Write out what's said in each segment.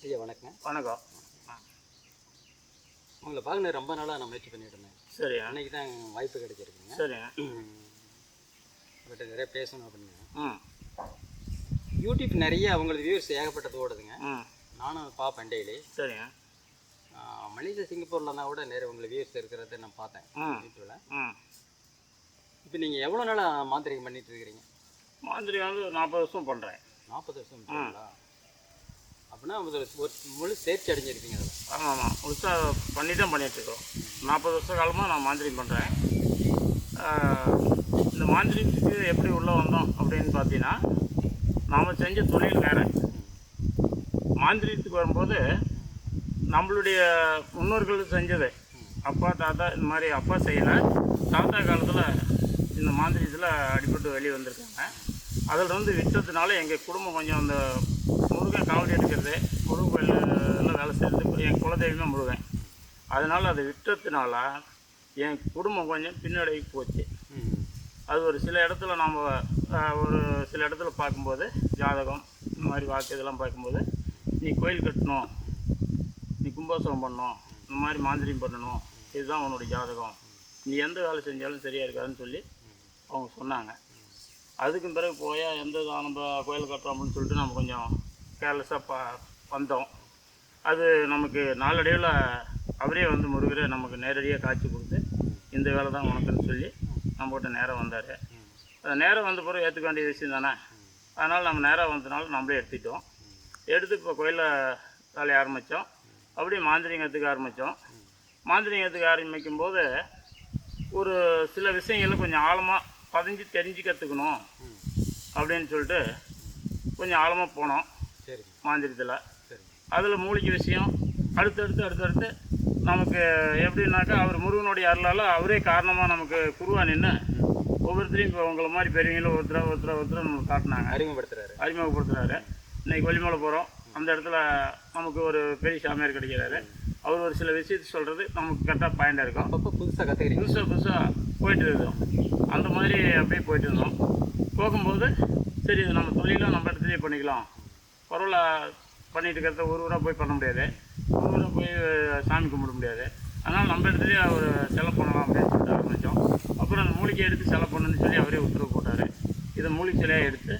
ஐயா வணக்கம். வணக்கம். உங்களை பார்க்க ரொம்ப நாளாக நான் முயற்சி பண்ணிட்டு இருந்தேன். சரி. அன்னைக்கு தான் வாய்ப்பு கிடைச்சிருக்குங்க. சரிங்க. உங்கள்கிட்ட நிறைய பேசணும் அப்படின்னு. ம் யூடியூப் நிறைய அவங்களுக்கு வியூஸ் ஏகப்பட்டது ஓடுதுங்க. ம் நானும் பார்ப்பேன் டெய்லி. சரிங்க. மலேசியா சிங்கப்பூர்லனா கூட நிறைய உங்களுக்கு வியூஸ் இருக்கிறத நான் பார்த்தேன் யூடியூப்ல. இப்போ நீங்கள் எவ்வளோ நாளாக மாந்திரிகம் பண்ணிட்டு இருக்கிறீங்க? மாந்திரிகம் வந்து 40 வருஷம் பண்ணுறேன். 40 வருஷம் பண்ணுறீங்களா? அப்படின்னா ஒரு முழு தேர்ச்சி அடைஞ்சிருக்கீங்க அதில். ஆமாம் ஆமாம், முழுசாக பண்ணி தான் பண்ணிகிட்ருக்கோம். 40 வருஷ காலமாக நான் மாந்திரிகம் பண்ணுறேன். இந்த மாந்திரிகத்துக்கு எப்படி உள்ளே வந்தோம் அப்படின்னு பார்த்தீங்கன்னா, நாம் செஞ்ச தொழில் வேறு. மாந்திரிகத்துக்கு வரும்போது நம்மளுடைய முன்னோர்கள் செஞ்சது, அப்பா தாத்தா இந்த மாதிரி அப்பா செய்யலை, தாத்தா காலத்தில் இந்த மாந்திரிகத்தில் அடிபட்டு வெளியே வந்திருக்காங்க. அதில் வந்து விட்டதுனால எங்கள் குடும்பம் கொஞ்சம் அந்த முருகன் காவடி எடுக்கிறது, முருகன் கோயிலெல்லாம் வேலை செய்கிறது, என் குலதெய்வமே முருகன். அதனால் அதை விட்டதுனால என் குடும்பம் கொஞ்சம் பின்னடைவு போச்சு. அது ஒரு சில இடத்துல நாம் ஒரு சில இடத்துல பார்க்கும்போது ஜாதகம் இந்த மாதிரி வாக்கு இதெல்லாம் பார்க்கும்போது, நீ கோயில் கட்டணும், நீ கும்பாசனம் பண்ணணும், இந்த மாதிரி மாந்திரிகம் பண்ணணும், இதுதான் உன்னுடைய ஜாதகம், நீ எந்த வேலை செஞ்சாலும் சரியாக இருக்காதுன்னு சொல்லி அவங்க சொன்னாங்க. அதுக்கும் பிறகு போயால் எந்த நம்ம கோயில் கட்டுறோம் அப்படின்னு சொல்லிட்டு நம்ம கொஞ்சம் கேர்லெஸ்ஸாக வந்தோம். அது நமக்கு நாளடைவில் அவரே வந்து முருகரை நமக்கு நேரடியாக காட்சி கொடுத்து இந்த வேலை தான் உனக்குன்னு சொல்லி நம்மகிட்ட நேரம் வந்தார். அது நேரம் வந்த பிறகு ஏற்றுக்க வேண்டிய விஷயம் தானே. அதனால் நம்ம நேரம் வந்ததுனால நம்மளே எடுத்துக்கிட்டோம். எடுத்து இப்போ கோயிலில் வேலையை ஆரம்பித்தோம். அப்படியே மாந்திரிகத்துக்கு ஆரம்பித்தோம். மாந்திரிகத்துக்கு ஆரம்பிக்கும்போது ஒரு சில விஷயங்களை கொஞ்சம் ஆழமாக பதிஞ்சு தெரிஞ்சு கற்றுக்கணும் அப்படின்னு சொல்லிட்டு கொஞ்சம் ஆழமாக போனோம் மாந்திரத்தில். அதில் மூலிகை விஷயம் அடுத்தடுத்து நமக்கு எப்படின்னாக்கா, அவர் முருகனுடைய அருளால் அவரே காரணமாக நமக்கு குருவா நின்று ஒவ்வொருத்தரையும் இப்போ உங்களை மாதிரி பெரியவங்களும் ஒருத்தரை நமக்கு காட்டினாங்க, அறிமுகப்படுத்துகிறாரு. இன்றைக்கி கொல்லிமலை போகிறோம், அந்த இடத்துல நமக்கு ஒரு பெரிய சாமியார் கிடைக்கிறாரு. அவர் ஒரு சில விஷயத்தை சொல்கிறது நமக்கு கரெக்டாக பாயிண்டாக இருக்கும். அப்பப்போ புதுசாக கற்றுக்கிறீங்க, புதுசாக போயிட்டு இருக்கோம். அந்த மாதிரி அப்படியே போயிட்டு இருந்தோம். போகும்போது சரி, இது நம்ம தொழிலாக நம்ம இடத்துலேயே பண்ணிக்கலாம், பரவாயில்ல பண்ணிட்டு இருக்கிறத ஒரு ஊராக போய் பண்ண முடியாது, ஒரு ஊராக போய் சாமி கும்பிட முடியாது, அதனால் நம்ம இடத்துலேயே ஒரு செலவு பண்ணலாம் அப்படின்னு சொல்லிட்டு ஆரம்பித்தோம். அப்புறம் அந்த மூலிகை எடுத்து செலவு பண்ணணுன்னு சொல்லி அவரே உத்தரவு போட்டார். இதை மூலிகை சிலையாக எடுத்து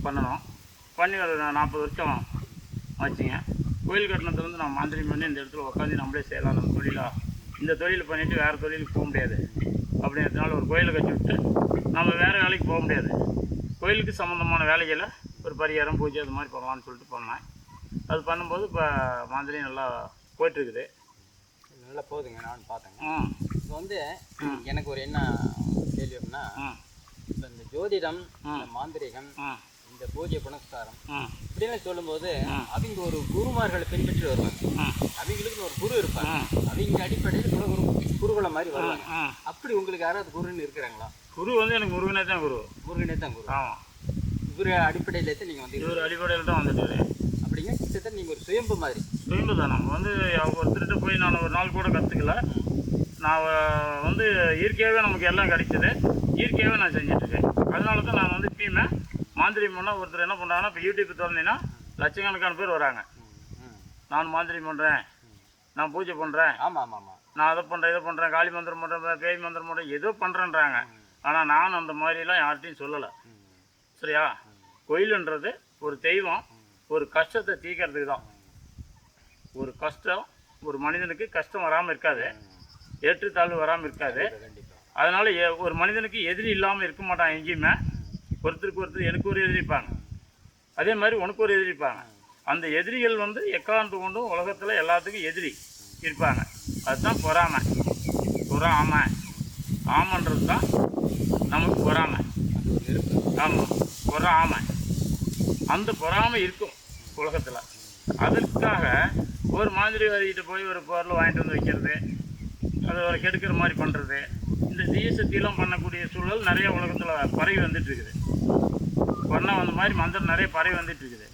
பண்ணணும். பண்ணி ஒரு 40 வருஷம் ஆச்சுங்க. கோயில் கட்டணத்தை வந்து நான் மாந்திரிகம் பண்ணி இந்த இடத்துல உட்காந்து நம்மளே செய்யலாம் நம்ம தொழிலாக. இந்த தொழில் பண்ணிவிட்டு வேறு தொழிலுக்கு போக முடியாது அப்படின்றதுனால ஒரு கோயிலை கட்டி விட்டு நம்ம வேறு வேலைக்கு போக முடியாது. கோயிலுக்கு சம்மந்தமான வேலைகளை ஒரு பரிகாரம் பூஜை அது மாதிரி பண்ணலான்னு சொல்லிட்டு பண்ணேன். அது பண்ணும்போது இப்போ மாந்திரிகம் நல்லா போயிட்டுருக்குது. நல்லா போகுதுங்க, நான் பார்த்தேங்க. இப்போ வந்து எனக்கு ஒரு என்ன கேள்வி அப்படின்னா, இப்போ இந்த ஜோதிடம், இந்த மாந்திரிகம், இந்த பூஜை புனஸ்காரம் இப்படின்னு சொல்லும்போது அவங்க ஒரு குருமார்களை பின்பற்றி வருவாங்க. அவங்களுக்கு ஒரு குரு இருப்பாங்க, அவங்க அடிப்படையில் குருகுல மாதிரி வருவாங்க. அப்படி உங்களுக்கு யாராவது குருன்னு இருக்கிறாங்களா? குரு வந்து எனக்கு முருகனே தான் குரு. முருகனே தான் குரு. ஆமாம், இவர் அடிப்படையில் தான் நீங்கள் வந்து இவர் அடிப்படையில் தான் வந்துட்டு அப்படிங்க. கிட்டத்தட்ட நீங்கள் ஒரு சுயம்பு மாதிரி. சுயம்பு தான். நம்ம வந்து ஒருத்தர்கிட்ட போய் நான் ஒரு நாள் கூட கற்றுக்கல. நான் வந்து இயற்கையாகவே நமக்கு எல்லாம் கிடைச்சது, இயற்கையாகவே நான் செஞ்சிட்ருக்கேன். அதனால தான் நான் வந்து இப்பயுமே மாந்திரிகம் பண்ணால் ஒருத்தர் என்ன பண்ணுறாங்கன்னா, இப்போ யூடியூப் திறந்தீங்கன்னா லட்சக்கணக்கான பேர் வராங்க. நான் மாந்திரிகம் பண்ணுறேன், நான் பூஜை பண்ணுறேன், நான் அதை பண்ணுறேன் இதை பண்ணுறேன், காளி மந்திரம் பண்ணுறேன், பேய் மந்திரம் பண்ணுறேன், ஏதோ பண்ணுறேன்றாங்க. ஆனால் நான் அந்த மாதிரிலாம் யார்கிட்டையும் சொல்லலை. சரியா? கோயிலுன்றது ஒரு தெய்வம், ஒரு கஷ்டத்தை தீர்க்கறதுக்கு தான். ஒரு கஷ்டம், ஒரு மனிதனுக்கு கஷ்டம் வராமல் இருக்காது, ஏற்றுத்தாழ்வு வராமல் இருக்காது. அதனால் ஒரு மனிதனுக்கு எதிரி இல்லாமல் இருக்க மாட்டான் எங்கேயுமே. ஒருத்தருக்கு ஒருத்தர் எனக்கு ஒரு எதிரிப்பாங்க, அதே மாதிரி உனக்கு ஒரு எதிரிப்பாங்க. அந்த எதிரிகள் வந்து எக்காந்து கொண்டும் உலகத்தில் எல்லாத்துக்கும் எதிரி இருப்பாங்க. அதுதான் பொறாமை. ஆமன்றது தான் நமக்கு பொறாமை. ஆமாம், பொறாமை. அந்த பொறாமை இருக்கும் உலகத்தில். அதற்காக ஒரு மாந்திரிவாதிகிட்ட போய் ஒரு பொருள் வாங்கிட்டு வந்து வைக்கிறது, அதை ஒரு கெடுக்கிற மாதிரி பண்ணுறது, இந்த தீசத்திலாம் பண்ணக்கூடிய சூழல் நிறைய உலகத்தில் பரவி வந்துட்டுருக்குது. பண்ணால் அந்த மாதிரி மந்திரம் நிறைய பரவி வந்துட்டுருக்குது.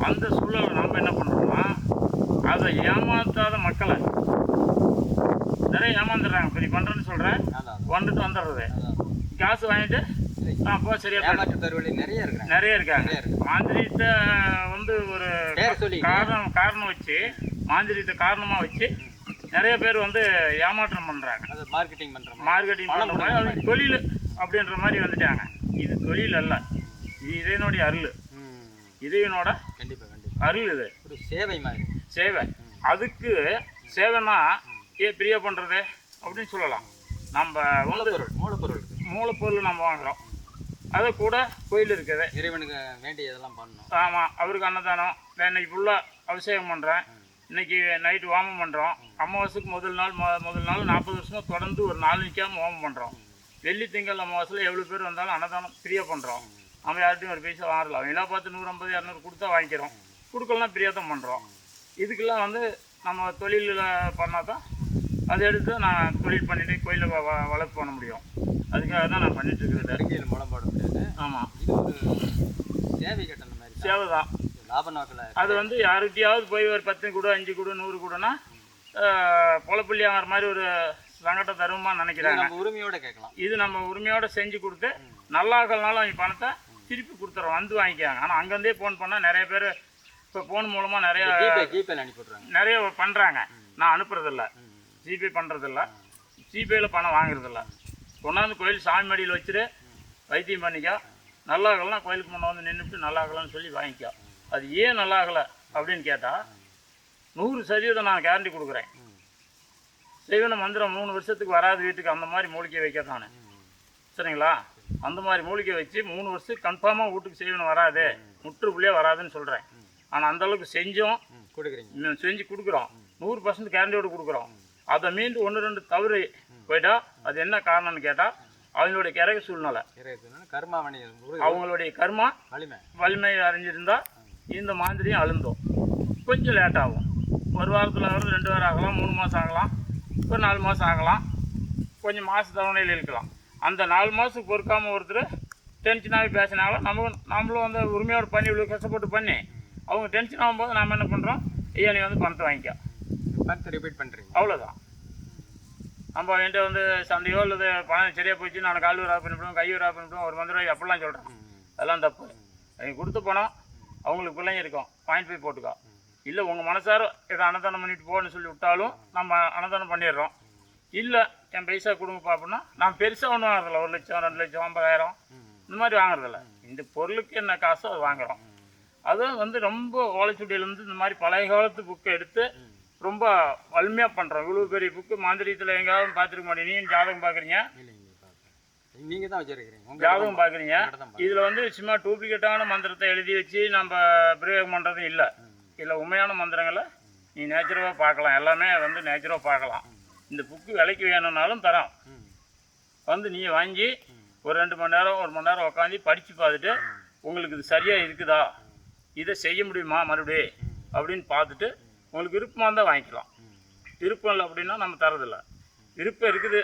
அந்த சூழலை நம்ம என்ன பண்ணுறோம்னா, அதை ஏமாற்றாத மக்களை நிறைய ஏமாந்துடுறாங்க. இப்போ நீ பண்ணுறேன்னு சொல்கிறேன், வந்துட்டு வந்துடுறது, காசு வாங்கிட்டு அப்போ சரியா ஏமாற்று தருவழி நிறைய இருக்கிறாங்க. நிறைய இருக்காங்க. மாந்திரீகத்தை வந்து ஒரு காரணம் வச்சு மாந்திரீகத்தை காரணமாக வச்சு நிறைய பேர் வந்து ஏமாற்றம் பண்ணுறாங்க. அது மார்க்கெட்டிங் பண்ணுற மாதிரி அது தொழில் அப்படின்ற மாதிரி வந்துட்டாங்க. இது தொழில் அல்ல, இது இறைவனுடைய அருள். இறைவனோட கண்டிப்பாக அருள். இது ஒரு சேவை மாதிரி. சேவை. அதுக்கு சேவைனா பிரியா பண்ணுறது அப்படின்னு சொல்லலாம். நம்ம மூலப்பொருள் நம்ம வாங்குகிறோம், அதை கூட கோயில் இருக்குது, இறைவனுக்கு வேண்டியதெல்லாம் பண்ணணும். ஆமாம், அவருக்கு அன்னதானம். இன்னைக்கு ஃபுல்லாக அபிஷேகம் பண்ணுறேன், இன்னைக்கு நைட்டு ஹோமம் பண்ணுறோம். அமாவாசைக்கு முதல் நாள் 40 வருஷமாக தொடர்ந்து ஒரு 4 நிற்காமல் ஹோமம் பண்ணுறோம். வெள்ளி திங்கள் அமாவாசையில் எவ்வளோ பேர் வந்தாலும் அன்னதானம் ஃப்ரீயாக பண்ணுறோம். நம்ம யார்கிட்டையும் ஒரு பைசா வாங்கலாம். அவங்களாம் பார்த்து 150 200 கொடுத்தா வாங்கிக்கிறோம், கொடுக்கலாம் ஃப்ரீயாக தான் பண்ணுறோம். இதுக்கெல்லாம் வந்து நம்ம தொழிலில் பண்ணால் தான் அதை எடுத்து நான் தொழில் பண்ணிவிட்டு கோயிலில் வளர்ப்பு பண்ண முடியும். அதுக்காக தான் நான் பண்ணிட்டு இருக்கிறது. அறிக்கையில் மூலம் போட முடியாது. ஆமாம், இது ஒரு சேவை கட்டணம் மாதிரி. சேவை தான், லாப நோக்கில். அது வந்து யாருக்கிட்டையாவது போய் ஒரு 10 கூட 5 கூட 100 கூடனா பொழப்புள்ளி ஆகிற மாதிரி ஒரு சங்கடம் தருமா நினைக்கிறாங்க. நம்ம உரிமையோட கேட்கலாம். இது நம்ம உரிமையோட செஞ்சு கொடுத்து நல்லாகலனாலும் அவங்க பணத்தை திருப்பி கொடுத்துறோம், வந்து வாங்கிக்காங்க. ஆனால் அங்கேருந்தே ஃபோன் பண்ணால் நிறைய பேர் இப்போ ஃபோன் மூலமாக நிறைய ஜிபேல அனுப்பிவிட்றாங்க. நிறைய பண்ணுறாங்க. நான் அனுப்புறதில்ல, ஜிபே பண்ணுறதில்ல, ஜிபேயில் பணம் வாங்குறதில்ல. கொண்டாந்து கோயில் சாமி மடியில் வச்சுட்டு வைத்தியம் பண்ணிக்கோ, நல்லாகலன்னா கோயிலுக்கு முன்னே வந்து நின்றுட்டு நல்லாகலன்னு சொல்லி வாங்கிக்கோ. அது ஏன் நல்லாகலை அப்படின்னு கேட்டால் 100% நான் கேரண்டி கொடுக்குறேன். செய்வன மந்திரம் 3 வருஷத்துக்கு வராது வீட்டுக்கு, அந்த மாதிரி மூலிகை வைக்கத்தானே, சரிங்களா? அந்த மாதிரி மூலிகை வச்சு 3 வருஷத்துக்கு கன்ஃபார்மாக வீட்டுக்கு செய்வன வராது, முற்றுப்புள்ளியே வராதுன்னு சொல்கிறேன். ஆனால் அந்தளவுக்கு செஞ்சு கொடுக்குறோம். 100% கேரண்டியோடு கொடுக்குறோம். அதை மீண்டு 1-2 தவறு போயிட்டா அது என்ன காரணம்னு கேட்டால் அவங்களுடைய கிரக சூழ்நிலை, அவங்களுடைய கர்மா வலிமை அறிஞ்சிருந்தா இந்த மாதிரியும் அழுந்தோம். கொஞ்சம் லேட் ஆகும். ஒரு வாரத்தில் வரும், 2 வாரம் ஆகலாம், 3 மாதம் ஆகலாம், ஒரு 4 மாதம் ஆகலாம், கொஞ்சம் மாத தவணையில் இருக்கலாம். அந்த 4 மாதத்துக்கு பொறுக்காமல் ஒருத்தர் டென்ஷனாகவே பேசினாலும் நம்மளும் வந்து உரிமையோடு பண்ணி இவ்வளோ கஷ்டப்பட்டு பண்ணி அவங்க டென்ஷன் ஆகும்போது நாம் என்ன பண்ணுறோம், ஐயா நீ வந்து பணத்தை வாங்கிக்கோ, பணத்தை ரிப்பீட் பண்ணுறீங்க, அவ்வளோதான். நம்ம என்கிட்ட வந்து சண்டையோ இல்லை பணம் சரியாக போயிடுச்சு, நான் கால் ஊரா பண்ணிவிடுவோம், கை ஊரா பண்ணிவிடுவோம், ஒரு மந்திரம் அப்படிலாம் சொல்கிறேன். அதெல்லாம் தப்பு. அவங்க கொடுத்த பணம் அவங்களுக்கு பிள்ளைங்க இருக்கும், பாயிண்ட் போய் போட்டுக்கோ. இல்லை உங்கள் மனசார இதை அன்னதானம் பண்ணிட்டு போன்னு சொல்லி விட்டாலும் நம்ம அன்னதானம் பண்ணிடுறோம். இல்லை என் பைசா கொடுங்கப்பா அப்படின்னா நான் பெருசாக ஒன்றும் வாங்குறதில்ல. 1 லட்சம் 2 லட்சம் 50,000 இந்த மாதிரி வாங்குறதில்ல. இந்த பொருளுக்கு என்ன காசோ அது வாங்குகிறோம். அதுவும் வந்து ரொம்ப ஓலைச்சுடியிலேருந்து இந்த மாதிரி பழைய காலத்து புக்கை எடுத்து ரொம்ப வலிமையாக பண்ணுறோம். இவ்வளோ பெரிய புக்கு மாந்திரீகத்தில் எங்கேயாவது பார்த்துருக்க மாட்டேன். நீங்கள் ஜாதகம் பார்க்குறீங்க, நீங்கள் தான் வச்சுருக்கிறீங்க, ஜாதகம் பார்க்குறீங்க. இதில் வந்து சும்மா டூப்ளிகேட்டான மந்திரத்தை எழுதி வச்சு நம்ம பிரயோகம் பண்ணுறதும் இல்லை. இதில் உண்மையான மந்திரங்களை நீ நேச்சுரலாக பார்க்கலாம், எல்லாமே வந்து நேச்சுரலாக பார்க்கலாம். இந்த புக்கு விலைக்கு வேணும்னாலும் தரோம், வந்து நீ வாங்கி ஒரு 2 மணி நேரம் 1 மணி நேரம் உட்காந்து படித்து பார்த்துட்டு உங்களுக்கு இது சரியாக இருக்குதா, இதை செய்ய முடியுமா மறுபடியும் அப்படின்னு பார்த்துட்டு உங்களுக்கு விருப்பமாக இருந்தால் வாங்கிக்கலாம். விருப்பம் இல்லை அப்படின்னா நம்ம தரதில்லை. விருப்பம் இருக்குது,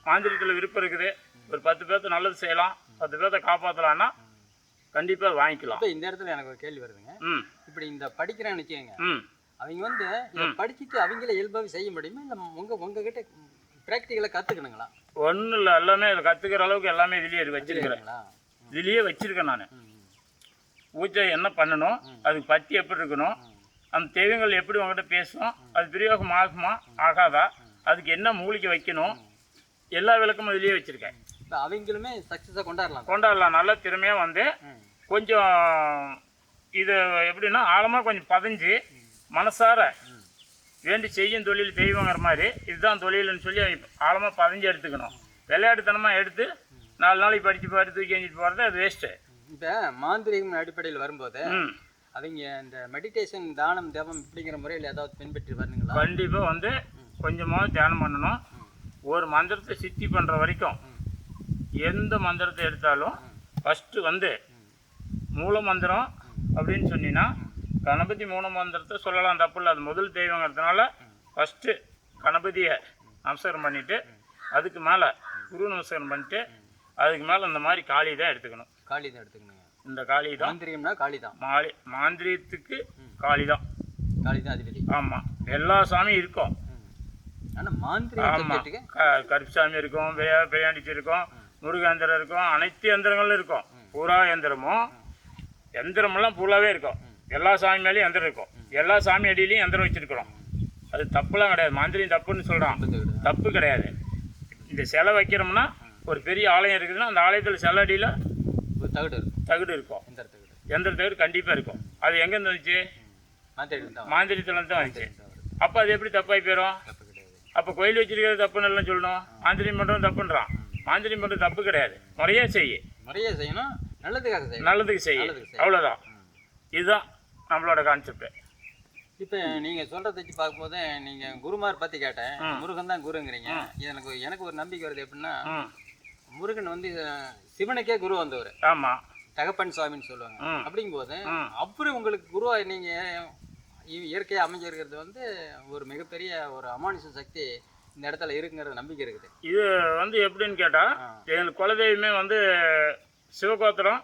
மாந்திரத்தில் விருப்பம் இருக்குது, ஒரு 10 பேர்த்த நல்லது செய்யலாம், 10 பேர்த்த காப்பாற்றலான்னா கண்டிப்பாக வாங்கிக்கலாம். இப்போ இந்த இடத்துல எனக்கு ஒரு கேள்வி வருதுங்க. இப்படி இந்த படிக்கிறேன்னு வச்சுக்கோங்க, அவங்க வந்து படிச்சுட்டு அவங்களே இயல்பாகவே செய்ய முடியுமா, இல்லை உங்ககிட்ட ப்ராக்டிக்கலாக கற்றுக்கணுங்களா? ஒன்றும் இல்லை, எல்லாமே இதில் கற்றுக்கிற அளவுக்கு எல்லாமே இதுலேயே வச்சுருக்கிறேங்களா? இதுலேயே வச்சுருக்கேன் நான். பூஜை என்ன பண்ணணும், அதுக்கு பற்றி எப்படி இருக்கணும், அந்த தெய்வங்கள் எப்படி உங்கள்கிட்ட பேசணும், அது பிரயோகம் ஆகுமா ஆகாதா, அதுக்கு என்ன மூலிகை வைக்கணும், எல்லா விளக்கமும் இதுலேயே வச்சுருக்கேன். இப்போ அவங்களுமே சக்ஸஸாக கொண்டாடலாம். நல்ல திறமையாக வந்து கொஞ்சம் இது எப்படின்னா ஆழமாக கொஞ்சம் பதிஞ்சு மனசார வேண்டி செய்யும் தொழில் தெய்வங்கிற மாதிரி இதுதான் தொழில்னு சொல்லி ஆழமாக பதிஞ்சு எடுத்துக்கணும். விளையாட்டுத்தனமாக எடுத்து 4 நாளைக்கு படித்து தூக்கி எஞ்சிட்டு போகிறது அது வேஸ்ட்டு. இப்போ மாந்திரிகம் அடிப்படையில் வரும்போது அவங்க இந்த மெடிடேஷன் தானம் தேவம் இப்படிங்கிற முறையில் ஏதாவது பின்பற்றி வரணுங்களா? கண்டிப்பாக வந்து கொஞ்சமாக தியானம் பண்ணணும். ஒரு மந்திரத்தை சித்தி பண்ணுற வரைக்கும் எந்த மந்திரத்தை எடுத்தாலும் ஃபஸ்ட்டு வந்து மூல மந்திரம் அப்படின்னு சொன்னீங்கன்னா கணபதி மூல மந்திரத்தை சொல்லலாம், தப்பு இல்லை. அது முதல் தெய்வங்கிறதுனால ஃபஸ்ட்டு கணபதியை நமஸ்காரம் பண்ணிவிட்டு அதுக்கு மேலே குரு நமஸ்காரம் பண்ணிட்டு அதுக்கு மேலே இந்த மாதிரி காளி தான் எடுத்துக்கணும். இந்த காளி தான் மாந்திரிகம்னா காளி தான். மாந்திரியத்துக்கு காளி தான் அதிபதி. ஆமாம், எல்லா சாமியும் இருக்கும். ஆனால் மாந்திரிகம் கருப்பு சாமி இருக்கும், பெரியாண்டிச்சு இருக்கும், முருக எந்திரம் இருக்கும், அனைத்து எந்திரங்களும் இருக்கும். பூரா எந்திரமெல்லாம் ஃபுல்லாகவே இருக்கும். எல்லா சாமி மேலேயும் எந்திரம் இருக்கும். எல்லா சாமி அடியிலையும் எந்திரம் வச்சுருக்கிறோம். அது தப்புலாம் கிடையாது. மாந்திரியம் தப்புன்னு சொல்கிறான், தப்பு கிடையாது. இந்த சிலை வைக்கிறோம்னா ஒரு பெரிய ஆலயம் இருக்குதுன்னா அந்த ஆலயத்தில் சிலை அடியில் தகுடு இருக்கும். எந்திர தகுடு கண்டிப்பாக இருக்கும். அது எங்கேருந்து வந்துச்சு? மாந்திரியத்துலேருந்து தான் வந்துச்சு. அப்போ அது எப்படி தப்பாகி போயிடும்? அப்போ கோயில் வச்சிருக்கிறது தப்புன்னு எல்லாம் சொல்லணும். மாந்திரியம் பண்ணுறது தப்புன்றான். மாந்திரியம் பண்ணுறது தப்பு கிடையாது. முறையே செய்யணும், நல்லதுக்கு செய்ய, அவ்வளோதான். இதுதான் நம்மளோட கான்செப்ட். இப்போ நீங்கள் சொல்கிறத வச்சு பார்க்கும்போது நீங்கள் குருமார் பற்றி கேட்டேன். முருகன் தான் குருங்கிறீங்க. எனக்கு ஒரு நம்பிக்கை வருது. எப்படின்னா, முருகன் வந்து சிவனுக்கே குரு வந்தவர். ஆமாம், தகப்பன் சுவாமின்னு சொல்லுவாங்க. அப்படிங்கும்போது அப்புறம் உங்களுக்கு குருவா நீங்கள் இயற்கையாக அமைஞ்சிருக்கிறது வந்து ஒரு மிகப்பெரிய ஒரு அமானுஷ சக்தி இந்த இடத்துல இருக்குங்கிற நம்பிக்கை இருக்குது. இது வந்து எப்படின்னு கேட்டால், எங்கள் குலதெய்வமே வந்து சிவகோத்திரம்.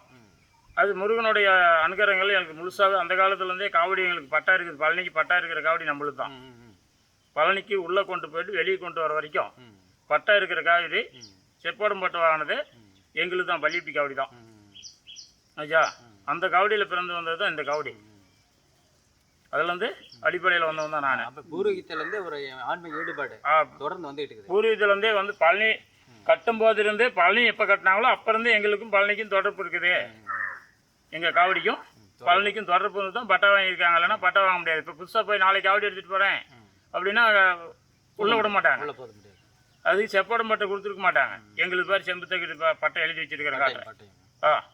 அது முருகனுடைய அனுகிரகங்கள் எனக்கு முழுசாகவே அந்த காலத்துலேருந்தே காவடி எங்களுக்கு பட்டா இருக்குது. பழனிக்கு பட்டா இருக்கிற காவடி நம்மளுக்கு தான். பழனிக்கு உள்ளே கொண்டு போயிட்டு வெளியே கொண்டு வர வரைக்கும் பட்டா இருக்கிற காவடி செப்போடம் பட்டு வாங்கினது எங்களுக்கு தான். பள்ளிப்பட்டி காவடி தான் ஐயா. அந்த காவடியில் பிறந்து வந்தது தான் இந்த காவடி. அதில் வந்து அடிப்படையில் வந்தவன் தான் நான். அப்போ பூர்வீகத்திலேருந்தே ஒரு ஆன்மீக ஈடுபாடு தொடர்ந்து வந்துட்டு இருக்குது. பூர்வீகத்திலேருந்தே வந்து பழனி கட்டும் போது இருந்தே, பழனி எப்போ கட்டினாங்களோ அப்போ இருந்தே எங்களுக்கும் பழனிக்கும் தொடர்பு இருக்குது. எங்கள் காவடிக்கும் பழனிக்கும் தொடர்பு வந்து தான் பட்டா வாங்கியிருக்காங்க. இல்லைன்னா பட்டா வாங்க முடியாது. இப்போ புதுசாக போய் நாளைக்கு காவடி எடுத்துகிட்டு போகிறேன் அப்படின்னா உள்ளே விட மாட்டாங்க. அதுக்கு செப்போடம் பட்டை கொடுத்துருக்க மாட்டாங்க. எங்களுக்கு பேர் செம்பு தகுதி பட்டை எழுதி வச்சிருக்கிற காட்டுறேன்.